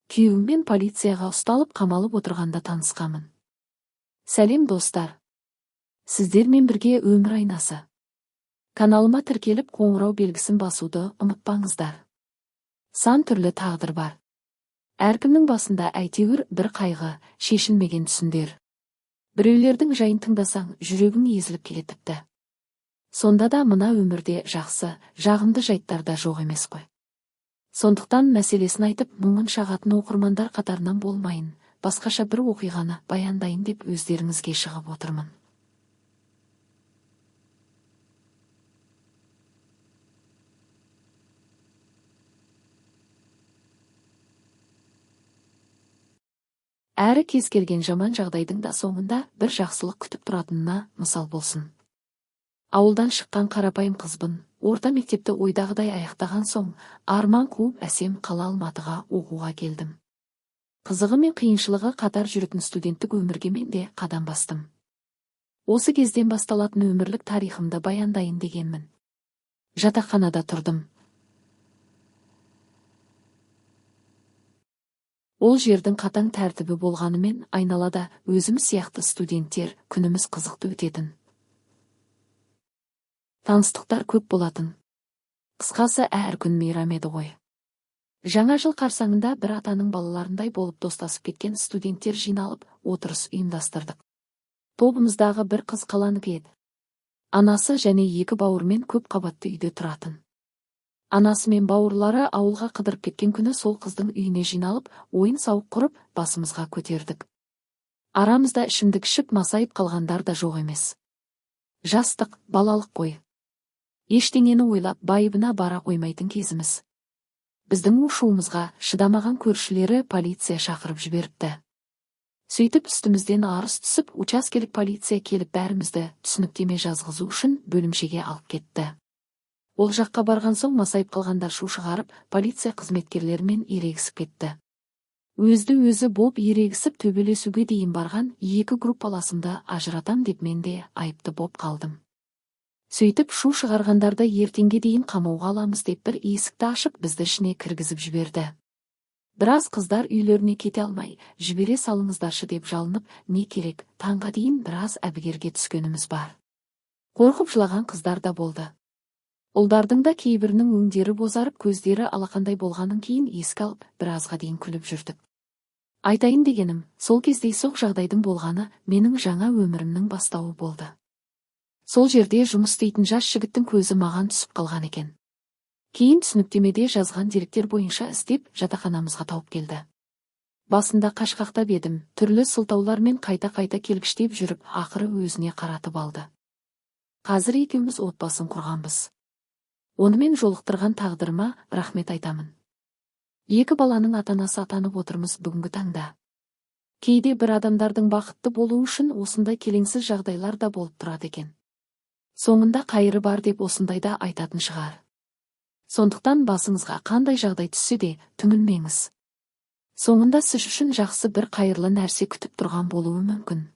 Күйеуіммен полицияға ұсталып қамалып отырғанда танысқамын. Сәлем достар. Сіздермен бірге өмір айнасы. Каналыма тіркеліп қоңырау белгісін басуды ұмытпаңыздар. Сан түрлі тағдыр бар. Әркімнің басында әйтеуір бір қайғы, шешілмеген түсіндер. Біреулердің жайын тыңдасаң, жүрегің езіліп келетіпті. Сонда да мына өмірде жақсы, жағымды жайттар да жоқ емес қой. Сондықтан мәселесін айтып, мұңын шағатын оқырмандар қатарынан болмайын, басқаша бір оқиғаны баяндайын деп өздеріңізге шығып отырмын. Әрі кез келген жаман жағдайдың да соңында бір жақсылық күтіп тұратынына мысал болсын. Ауылдан шыққан қарапайым қызбын, орта мектепті ойдағыдай аяқтаған соң, арман қуып әсем қала Алматыға оқуға келдім. Қызығы мен қиыншылығы қатар жүретін студенттік өмірге мен де қадам бастым. Осы кезден басталатын өмірлік тарихымды баяндайын дегенмін. Жатақханада тұрдым. Ол жердің қатаң тәртібі болғанымен, айналада өзім сияқты студенттер күніміз қызықты өтетін. Таныстықтар көп болатын. Қысқасы әр күн мейрам еді ғой. Жаңа жыл қарсаңында бір атаның балаларындай болып достасып кеткен студенттер жиналып, отырыс ұйымдастырдық. Тобымыздағы бір қыз қаланікі еді. Анасы және екі бауырмен көп қабатты үйде тұратын. Анасы мен бауырлары ауылға қыдырып кеткен күні сол қыздың үйіне жиналып, ойын-сауық құрып, басымызға көтердік. Арамызда ішімдік ішіп масайып қалғандар да жоқ емес. Жастық, балалық қой. Ештеңені ойлап байыбына бара қоймайтын кезіміз. Біздің у-шуымызға шыдамаған көршілері полиция шақырып жіберіпті. Сөйтіп үстімізден арыз түсіп, учаскелік полиция келіп бәрімізді түсініктеме жазғызу үшін бөлімшеге алып кетті. Ол жаққа барған соң масайып қалғандар шу шығарып, полиция қызметкерлерімен ерегісіп кетті. Өзді-өзі боп ерегісіп төбелесуге дейін барған екі группаласымды ажыратам деп мен де айыпты боп қалдым. Сөйтіп шу шығарғандарды ертеңге дейін қамауға аламыз деп бір есікті ашып бізді ішіне кіргізіп жіберді. Біраз қыздар үйлеріне кете алмай, жібере салыңыздаршы деп жалынып, не керек, таңға дейін біраз әбігерге түскеніміз бар. Қорқып жылаған қыздар да болды. Ұлдардың да кейбірінің өңдері бозарып, көздері алақандай болғанын кейін еске алып, біразға дейін күліп жүрдік. Айтайын дегенім, сол кездейсоқ жағдайдың болғаны менің жаңа өмірімнің бастауы болды. Сол жерде жұмыс істейтін жас жігіттің көзі маған түсіп қалған екен. Кейін түсініктемеде жазған деректер бойынша істеп жатақханамызға тауып келді. Басында қашқақтап едім, түрлі сылтаулармен қайта-қайта келгіштеп жүріп, ақыры өзіне қаратып алды. Қазір екеуміз отбасын құрғанбыз. Онымен жолықтырған тағдырыма рахмет айтамын. Екі баланың ата-анасы атанып отырмыз бүгінгі таңда. Кейде бір адамдардың бақытты болуы үшін осындай келеңсіз жағдайлар да болып тұрады екен. Соңында қайыры бар деп осындайда айтатын шығар. Сондықтан басыңызға қандай жағдай түссе де түңілмеңіз. Соңында сіз үшін жақсы бір қайырлы нәрсе күтіп тұрған болуы мүмкін.